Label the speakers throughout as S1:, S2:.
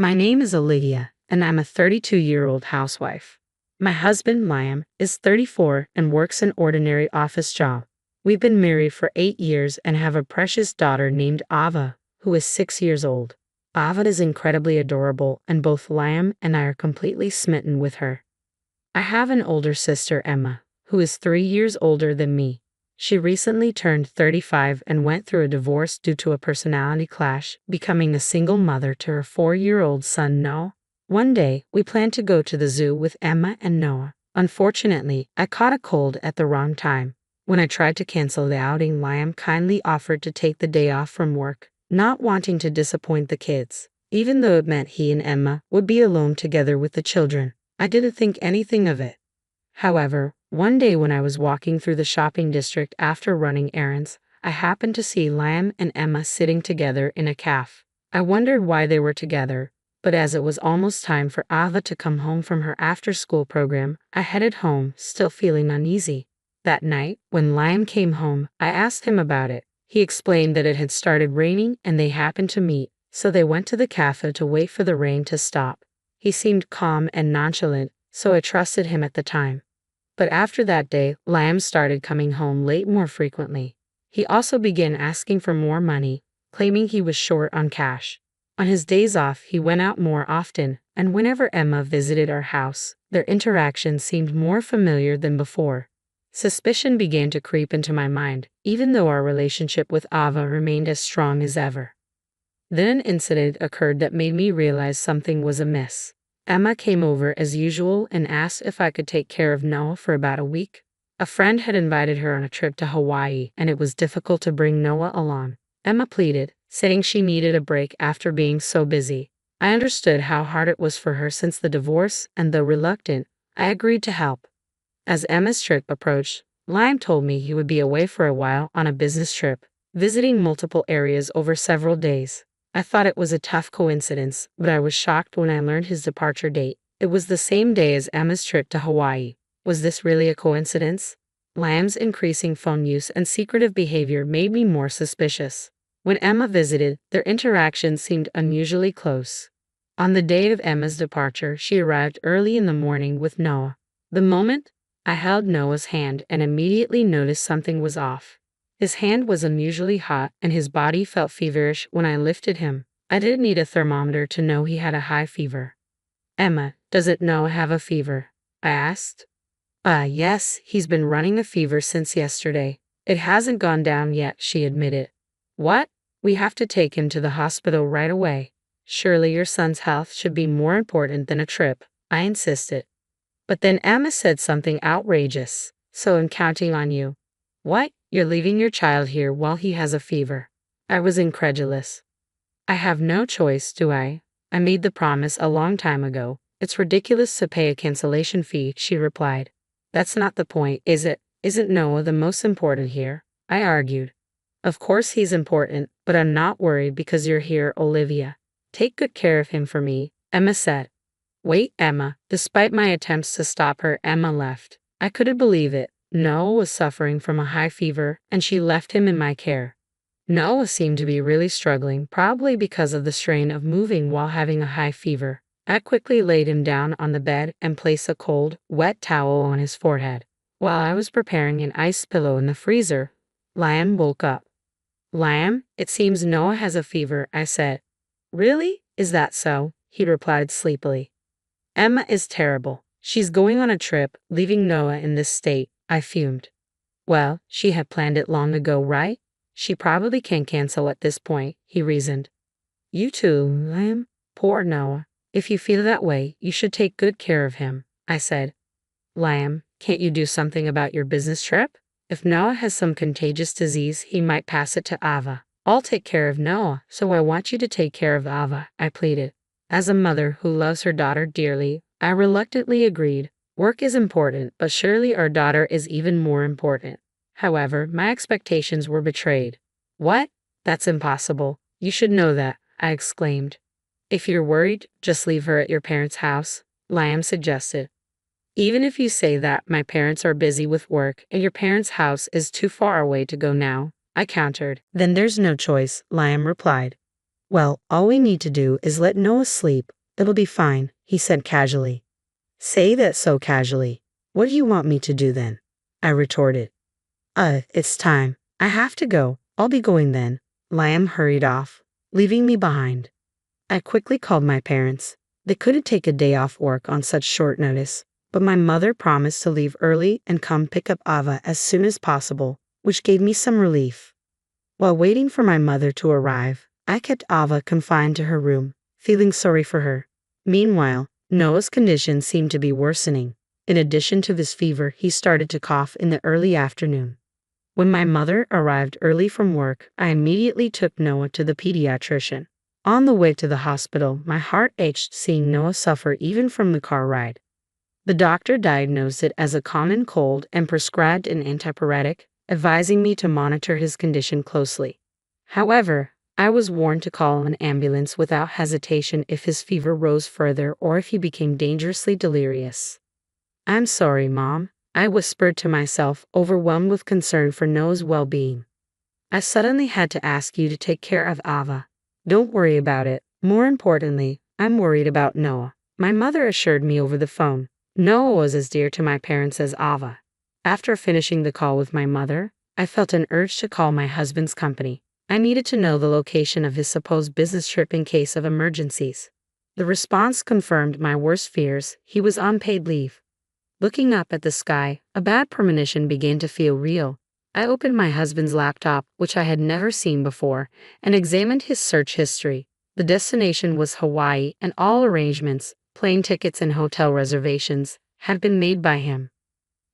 S1: My name is Olivia, and I'm a 32-year-old housewife. My husband, Liam, is 34 and works an ordinary office job. We've been married for 8 years and have a precious daughter named Ava, who is 6 years old. Ava is incredibly adorable, and both Liam and I are completely smitten with her. I have an older sister, Emma, who is 3 years older than me. She recently turned 35 and went through a divorce due to a personality clash, becoming a single mother to her 4-year-old son Noah. One day, we planned to go to the zoo with Emma and Noah. Unfortunately, I caught a cold at the wrong time. When I tried to cancel the outing, Liam kindly offered to take the day off from work, not wanting to disappoint the kids, even though it meant he and Emma would be alone together with the children. I didn't think anything of it. However, one day when I was walking through the shopping district after running errands, I happened to see Liam and Emma sitting together in a cafe. I wondered why they were together, but as it was almost time for Ava to come home from her after-school program, I headed home, still feeling uneasy. That night, when Liam came home, I asked him about it. He explained that it had started raining and they happened to meet, so they went to the cafe to wait for the rain to stop. He seemed calm and nonchalant, so I trusted him at the time. But after that day, Liam started coming home late more frequently. He also began asking for more money, claiming he was short on cash. On his days off, he went out more often, and whenever Emma visited our house, their interaction seemed more familiar than before. Suspicion began to creep into my mind, even though our relationship with Ava remained as strong as ever. Then an incident occurred that made me realize something was amiss. Emma came over as usual and asked if I could take care of Noah for about a week. A friend had invited her on a trip to Hawaii, and it was difficult to bring Noah along. Emma pleaded, saying she needed a break after being so busy. I understood how hard it was for her since the divorce, and though reluctant, I agreed to help. As Emma's trip approached, Liam told me he would be away for a while on a business trip, visiting multiple areas over several days. I thought it was a tough coincidence, but I was shocked when I learned his departure date. It was the same day as Emma's trip to Hawaii. Was this really a coincidence? Liam's increasing phone use and secretive behavior made me more suspicious. When Emma visited, their interaction seemed unusually close. On the day of Emma's departure, she arrived early in the morning with Noah. The moment I held Noah's hand and immediately noticed something was off. His hand was unusually hot and his body felt feverish when I lifted him. I didn't need a thermometer to know he had a high fever. Emma, doesn't Noah have a fever? I asked. Yes, he's been running a fever since yesterday. It hasn't gone down yet, she admitted. What? We have to take him to the hospital right away. Surely your son's health should be more important than a trip, I insisted. But then Emma said something outrageous. So I'm counting on you. What? You're leaving your child here while he has a fever? I was incredulous. I have no choice, do I? I made the promise a long time ago. It's ridiculous to pay a cancellation fee, she replied. That's not the point, is it? Isn't Noah the most important here? I argued. Of course he's important, but I'm not worried because you're here, Olivia. Take good care of him for me, Emma said. Wait, Emma. Despite my attempts to stop her, Emma left. I couldn't believe it. Noah was suffering from a high fever, and she left him in my care. Noah seemed to be really struggling, probably because of the strain of moving while having a high fever. I quickly laid him down on the bed and placed a cold, wet towel on his forehead. While I was preparing an ice pillow in the freezer, Liam woke up. Liam, it seems Noah has a fever, I said. Really? Is that so? He replied sleepily. Emma is terrible. She's going on a trip, leaving Noah in this state, I fumed. Well, she had planned it long ago, right? She probably can't cancel at this point, he reasoned. You too, Liam. Poor Noah. If you feel that way, you should take good care of him, I said. Liam, can't you do something about your business trip? If Noah has some contagious disease, he might pass it to Ava. I'll take care of Noah, so I want you to take care of Ava, I pleaded. As a mother who loves her daughter dearly, I reluctantly agreed. Work is important, but surely our daughter is even more important. However, my expectations were betrayed. What? That's impossible. You should know that, I exclaimed. If you're worried, just leave her at your parents' house, Liam suggested. Even if you say that, my parents are busy with work and your parents' house is too far away to go now, I countered. Then there's no choice, Liam replied. Well, all we need to do is let Noah sleep. It'll be fine, he said casually. Say that so casually. What do you want me to do then? I retorted. It's time. I have to go. I'll be going then. Liam hurried off, leaving me behind. I quickly called my parents. They couldn't take a day off work on such short notice, but my mother promised to leave early and come pick up Ava as soon as possible, which gave me some relief. While waiting for my mother to arrive, I kept Ava confined to her room, feeling sorry for her. Meanwhile, Noah's condition seemed to be worsening. In addition to this fever, he started to cough in the early afternoon. When my mother arrived early from work, I immediately took Noah to the pediatrician. On the way to the hospital, my heart ached seeing Noah suffer even from the car ride. The doctor diagnosed it as a common cold and prescribed an antipyretic, advising me to monitor his condition closely. However, I was warned to call an ambulance without hesitation if his fever rose further or if he became dangerously delirious. I'm sorry, Mom, I whispered to myself, overwhelmed with concern for Noah's well-being. I suddenly had to ask you to take care of Ava. Don't worry about it. More importantly, I'm worried about Noah. My mother assured me over the phone. Noah was as dear to my parents as Ava. After finishing the call with my mother, I felt an urge to call my husband's company. I needed to know the location of his supposed business trip in case of emergencies. The response confirmed my worst fears. He was on paid leave. Looking up at the sky, a bad premonition began to feel real. I opened my husband's laptop, which I had never seen before, and examined his search history. The destination was Hawaii, and all arrangements, plane tickets and hotel reservations, had been made by him.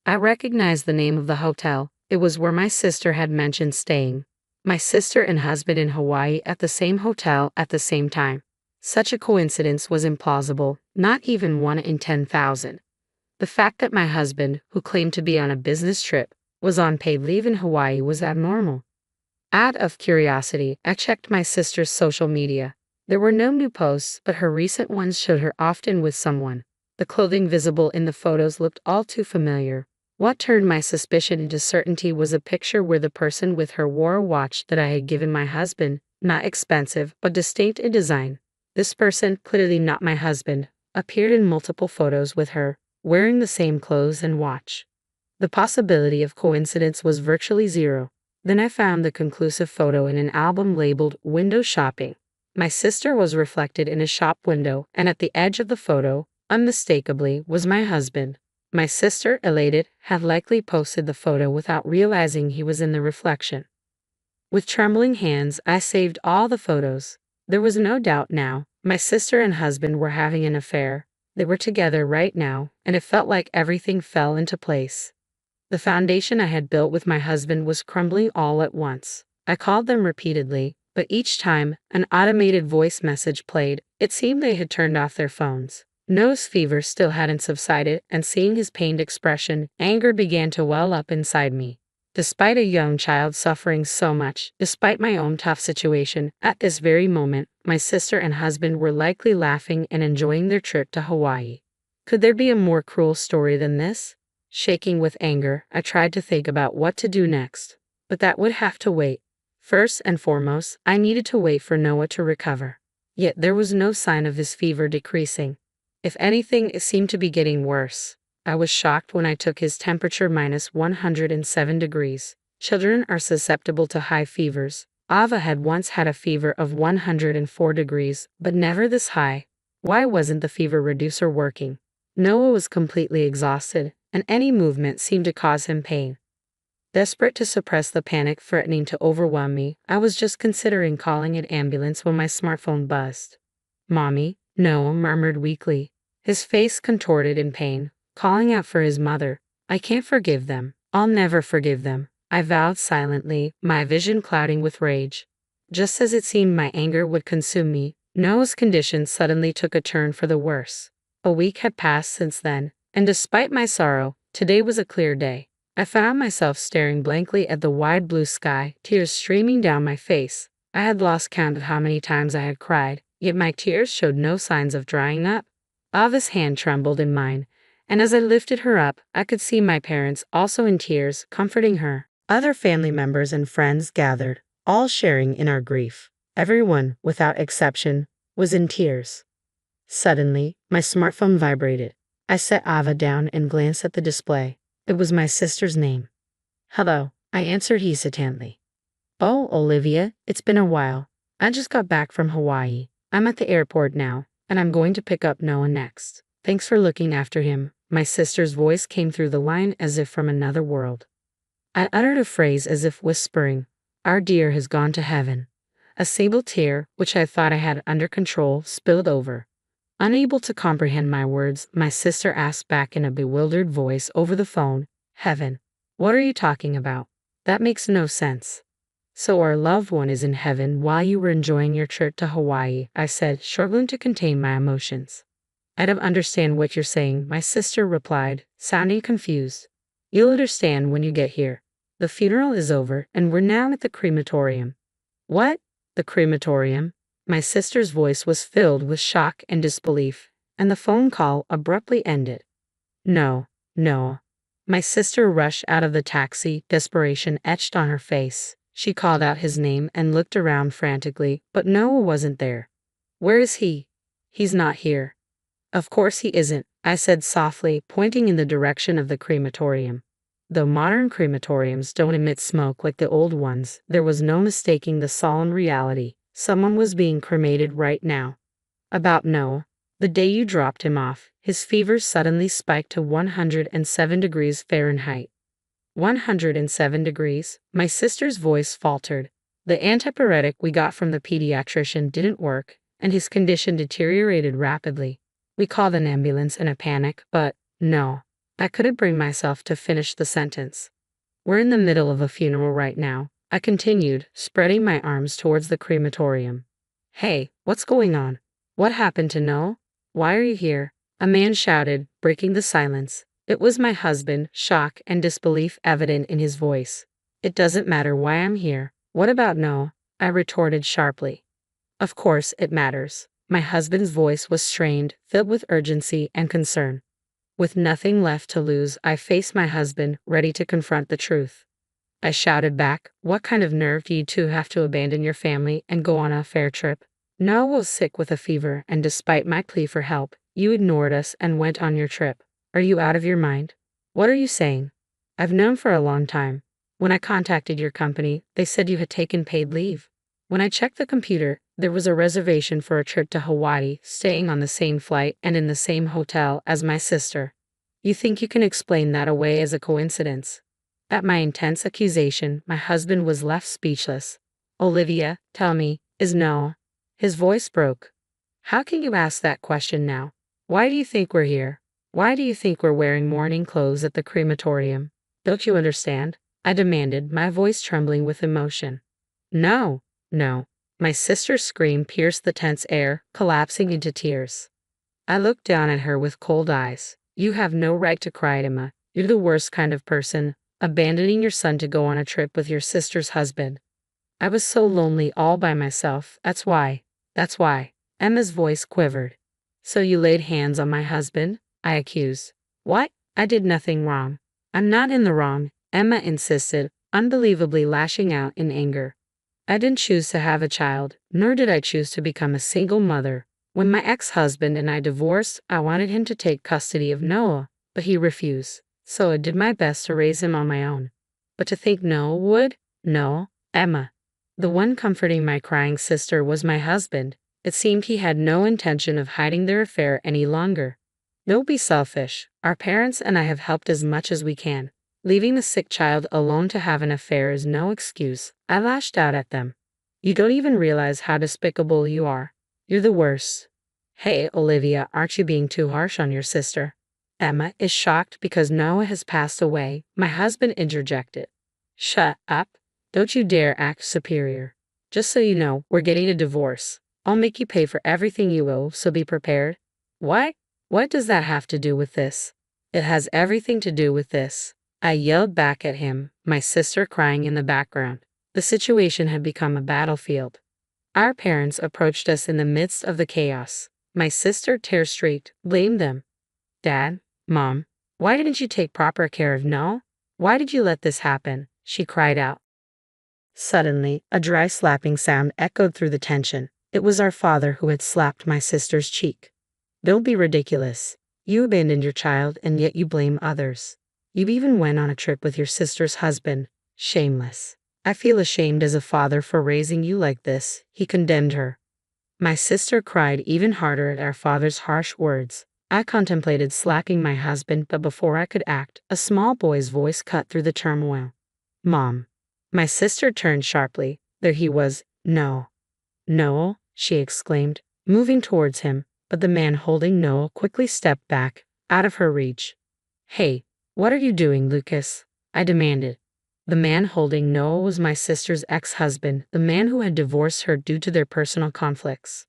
S1: I recognized the name of the hotel. It was where my sister had mentioned staying. My sister and husband in Hawaii at the same hotel at the same time. Such a coincidence was implausible, not even 1 in 10,000. The fact that my husband, who claimed to be on a business trip, was on paid leave in Hawaii was abnormal. Out of curiosity, I checked my sister's social media. There were no new posts, but her recent ones showed her often with someone. The clothing visible in the photos looked all too familiar. What turned my suspicion into certainty was a picture where the person with her wore a watch that I had given my husband, not expensive, but distinct in design. This person, clearly not my husband, appeared in multiple photos with her, wearing the same clothes and watch. The possibility of coincidence was virtually zero. Then I found the conclusive photo in an album labeled Window Shopping. My sister was reflected in a shop window, and at the edge of the photo, unmistakably, was my husband. My sister, elated, had likely posted the photo without realizing he was in the reflection. With trembling hands, I saved all the photos. There was no doubt now. My sister and husband were having an affair. They were together right now, and it felt like everything fell into place. The foundation I had built with my husband was crumbling all at once. I called them repeatedly, but each time an automated voice message played, it seemed they had turned off their phones. Noah's fever still hadn't subsided, and seeing his pained expression, anger began to well up inside me. Despite a young child suffering so much, despite my own tough situation, at this very moment, my sister and husband were likely laughing and enjoying their trip to Hawaii. Could there be a more cruel story than this? Shaking with anger, I tried to think about what to do next. But that would have to wait. First and foremost, I needed to wait for Noah to recover. Yet there was no sign of his fever decreasing. If anything, it seemed to be getting worse. I was shocked when I took his temperature minus 107 degrees. Children are susceptible to high fevers. Ava had once had a fever of 104 degrees, but never this high. Why wasn't the fever reducer working? Noah was completely exhausted, and any movement seemed to cause him pain. Desperate to suppress the panic threatening to overwhelm me, I was just considering calling an ambulance when my smartphone buzzed. "Mommy," Noah murmured weakly, his face contorted in pain, calling out for his mother. "I can't forgive them. I'll never forgive them," I vowed silently, my vision clouding with rage. Just as it seemed my anger would consume me, Noah's condition suddenly took a turn for the worse. A week had passed since then, and despite my sorrow, today was a clear day. I found myself staring blankly at the wide blue sky, tears streaming down my face. I had lost count of how many times I had cried, yet my tears showed no signs of drying up. Ava's hand trembled in mine, and as I lifted her up, I could see my parents, also in tears, comforting her. Other family members and friends gathered, all sharing in our grief. Everyone, without exception, was in tears. Suddenly, my smartphone vibrated. I set Ava down and glanced at the display. It was my sister's name. Hello, I answered hesitantly. Oh, Olivia, it's been a while. I just got back from Hawaii. I'm at the airport now, and I'm going to pick up Noah next. Thanks for looking after him. My sister's voice came through the line as if from another world. I uttered a phrase as if whispering, "Our dear has gone to heaven." A single tear, which I thought I had under control, spilled over. Unable to comprehend my words, my sister asked back in a bewildered voice over the phone, "Heaven? What are you talking about? That makes no sense." "So our loved one is in heaven while you were enjoying your trip to Hawaii," I said, struggling to contain my emotions. "I don't understand what you're saying," my sister replied, sounding confused. "You'll understand when you get here. The funeral is over, and we're now at the crematorium." "What? The crematorium?" My sister's voice was filled with shock and disbelief, and the phone call abruptly ended. "No, no." My sister rushed out of the taxi, desperation etched on her face. She called out his name and looked around frantically, but Noah wasn't there. "Where is he?" "He's not here." "Of course he isn't," I said softly, pointing in the direction of the crematorium. Though modern crematoriums don't emit smoke like the old ones, there was no mistaking the solemn reality. Someone was being cremated right now. "About Noah. The day you dropped him off, his fever suddenly spiked to 107 degrees Fahrenheit. 107 degrees? My sister's voice faltered. The antipyretic we got from the pediatrician didn't work, and his condition deteriorated rapidly. We called an ambulance in a panic, but no. I couldn't bring myself to finish the sentence. "We're in the middle of a funeral right now," I continued, spreading my arms towards the crematorium. "Hey, what's going on? What happened to Noah? Why are you here?" A man shouted, breaking the silence. It was my husband, shock and disbelief evident in his voice. "It doesn't matter why I'm here. What about Noah?" I retorted sharply. "Of course it matters." My husband's voice was strained, filled with urgency and concern. With nothing left to lose, I faced my husband, ready to confront the truth. I shouted back, "What kind of nerve do you two have to abandon your family and go on a fair trip? Noah was sick with a fever, and despite my plea for help, you ignored us and went on your trip. Are you out of your mind? What are you saying?" "I've known for a long time. When I contacted your company, they said you had taken paid leave. When I checked the computer, there was a reservation for a trip to Hawaii, staying on the same flight and in the same hotel as my sister. You think you can explain that away as a coincidence?" At my intense accusation, my husband was left speechless. "Olivia, tell me, is Noah?" His voice broke. "How can you ask that question now? Why do you think we're here? Why do you think we're wearing mourning clothes at the crematorium? Don't you understand?" I demanded, my voice trembling with emotion. "No, no." My sister's scream pierced the tense air, collapsing into tears. I looked down at her with cold eyes. "You have no right to cry, Emma. You're the worst kind of person, abandoning your son to go on a trip with your sister's husband." "I was so lonely all by myself, that's why. That's why." Emma's voice quivered. "So you laid hands on my husband?" I accused. "What? I did nothing wrong." "I'm not in the wrong," Emma insisted, unbelievably lashing out in anger. "I didn't choose to have a child, nor did I choose to become a single mother. When my ex-husband and I divorced, I wanted him to take custody of Noah, but he refused. So I did my best to raise him on my own. But to think Noah would? No, Emma." The one comforting my crying sister was my husband. It seemed he had no intention of hiding their affair any longer. "Don't be selfish. Our parents and I have helped as much as we can. Leaving the sick child alone to have an affair is no excuse." I lashed out at them. "You don't even realize how despicable you are. You're the worst." "Hey, Olivia, aren't you being too harsh on your sister?" "Emma is shocked because Noah has passed away," my husband interjected. "Shut up. Don't you dare act superior. Just so you know, we're getting a divorce. I'll make you pay for everything you owe, so be prepared." "What? What does that have to do with this?" "It has everything to do with this." I yelled back at him, my sister crying in the background. The situation had become a battlefield. Our parents approached us in the midst of the chaos. My sister, tear-streaked, blamed them. "Dad, Mom, why didn't you take proper care of Noah? Why did you let this happen?" she cried out. Suddenly, a dry slapping sound echoed through the tension. It was our father who had slapped my sister's cheek. Don't be ridiculous. You abandoned your child and yet you blame others. You even went on a trip with your sister's husband. Shameless. I feel ashamed as a father for raising you like this, he condemned her. My sister cried even harder at our father's harsh words. I contemplated slapping my husband, but before I could act, a small boy's voice cut through the turmoil. Mom. My sister turned sharply. There he was. No. Noel, she exclaimed, moving towards him, but the man holding Noel quickly stepped back, out of her reach. Hey, what are you doing, Lucas? I demanded. The man holding Noel was my sister's ex-husband, the man who had divorced her due to their personal conflicts.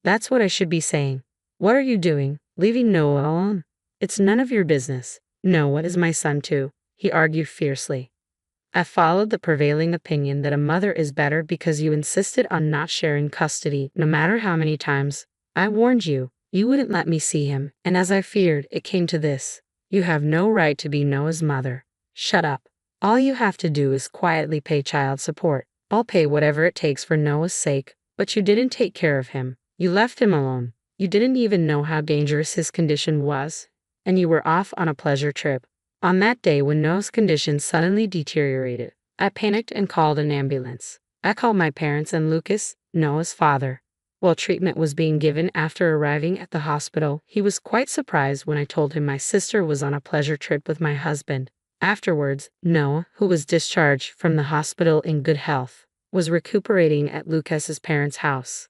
S1: That's what I should be saying. What are you doing, leaving Noel alone? It's none of your business. Noel is my son too, he argued fiercely. I followed the prevailing opinion that a mother is better because you insisted on not sharing custody, no matter how many times. I warned you, you wouldn't let me see him, and as I feared, it came to this. You have no right to be Noah's mother. Shut up. All you have to do is quietly pay child support. I'll pay whatever it takes for Noah's sake, but you didn't take care of him. You left him alone. You didn't even know how dangerous his condition was, and you were off on a pleasure trip. On that day when Noah's condition suddenly deteriorated, I panicked and called an ambulance. I called my parents and Lucas, Noah's father. While treatment was being given after arriving at the hospital, he was quite surprised when I told him my sister was on a pleasure trip with my husband. Afterwards, Noah, who was discharged from the hospital in good health, was recuperating at Lucas's parents' house.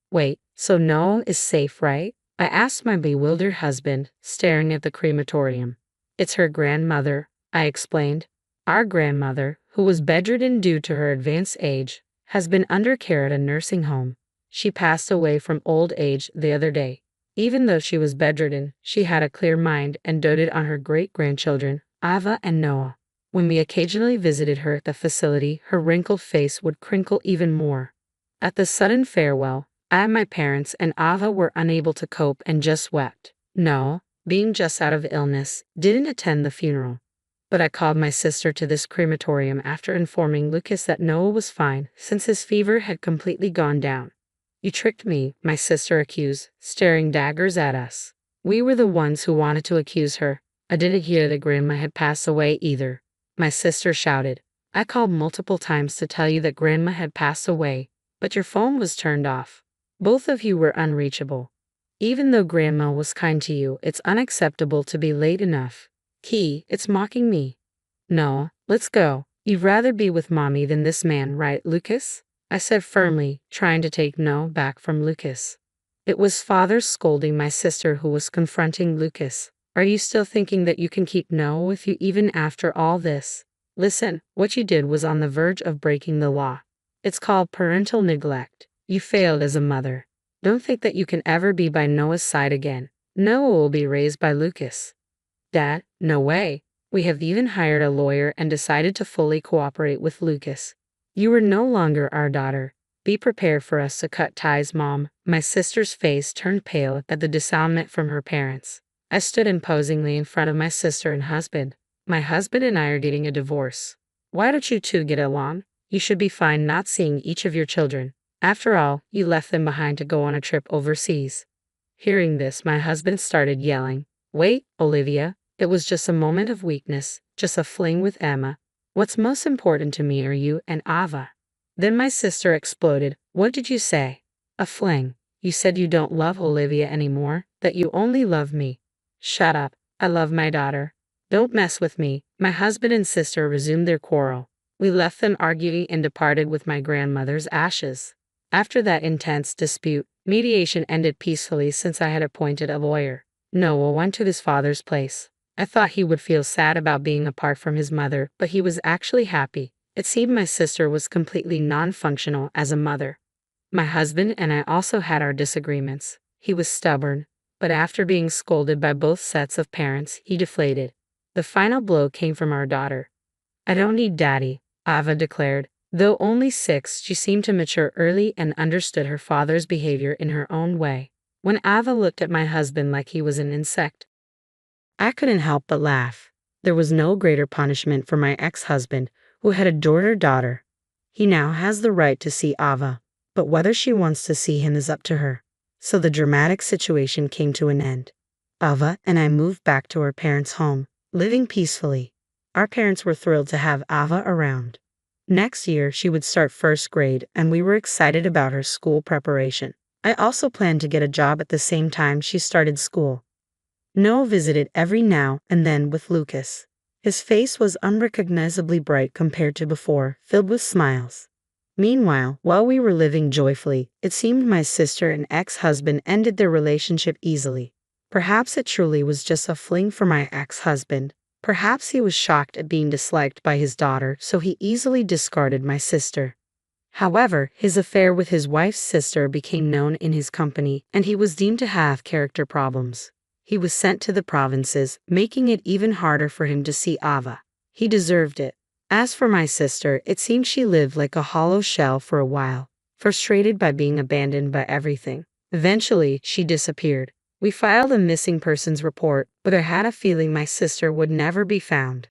S1: Wait, so Noah is safe, right? I asked my bewildered husband, staring at the crematorium. It's her grandmother, I explained. Our grandmother, who was bedridden due to her advanced age, has been under care at a nursing home. She passed away from old age the other day. Even though she was bedridden, she had a clear mind and doted on her great-grandchildren, Ava and Noah. When we occasionally visited her at the facility, her wrinkled face would crinkle even more. At the sudden farewell, I and my parents and Ava were unable to cope and just wept. Noah, being just out of illness, didn't attend the funeral. But I called my sister to this crematorium after informing Lucas that Noah was fine since his fever had completely gone down. You tricked me, my sister accused, staring daggers at us. We were the ones who wanted to accuse her. I didn't hear that Grandma had passed away either. My sister shouted. I called multiple times to tell you that Grandma had passed away, but your phone was turned off. Both of you were unreachable. Even though Grandma was kind to you, it's unacceptable to be late enough. Key, it's mocking me. No, let's go. You'd rather be with Mommy than this man, right, Lucas? I said firmly, trying to take no back from Lucas. It was Father scolding my sister who was confronting Lucas. Are you still thinking that you can keep No with you even after all this? Listen, what you did was on the verge of breaking the law. It's called parental neglect. You failed as a mother. Don't think that you can ever be by Noah's side again. Noah will be raised by Lucas. Dad, no way. We have even hired a lawyer and decided to fully cooperate with Lucas. You are no longer our daughter. Be prepared for us to cut ties, Mom. My sister's face turned pale at the disavowment from her parents. I stood imposingly in front of my sister and husband. My husband and I are getting a divorce. Why don't you two get along? You should be fine not seeing each of your children. After all, you left them behind to go on a trip overseas. Hearing this, my husband started yelling. Wait, Olivia, it was just a moment of weakness, just a fling with Emma. What's most important to me are you and Ava. Then my sister exploded. What did you say? A fling. You said you don't love Olivia anymore, that you only love me. Shut up. I love my daughter. Don't mess with me. My husband and sister resumed their quarrel. We left them arguing and departed with my grandmother's ashes. After that intense dispute, mediation ended peacefully since I had appointed a lawyer. Noah went to his father's place. I thought he would feel sad about being apart from his mother, but he was actually happy. It seemed my sister was completely non-functional as a mother. My husband and I also had our disagreements. He was stubborn, but after being scolded by both sets of parents, he deflated. The final blow came from our daughter. I don't need daddy, Ava declared. Though only 6, she seemed to mature early and understood her father's behavior in her own way. When Ava looked at my husband like he was an insect, I couldn't help but laugh. There was no greater punishment for my ex-husband, who had adored her daughter. He now has the right to see Ava, but whether she wants to see him is up to her. So the dramatic situation came to an end. Ava and I moved back to our parents' home, living peacefully. Our parents were thrilled to have Ava around. Next year, she would start first grade, and we were excited about her school preparation. I also planned to get a job at the same time she started school. Noah visited every now and then with Lucas. His face was unrecognizably bright compared to before, filled with smiles. Meanwhile, while we were living joyfully, it seemed my sister and ex-husband ended their relationship easily. Perhaps it truly was just a fling for my ex-husband. Perhaps he was shocked at being disliked by his daughter, so he easily discarded my sister. However, his affair with his wife's sister became known in his company, and he was deemed to have character problems. He was sent to the provinces, making it even harder for him to see Ava. He deserved it. As for my sister, it seemed she lived like a hollow shell for a while, frustrated by being abandoned by everything. Eventually, she disappeared. We filed a missing persons report, but I had a feeling my sister would never be found.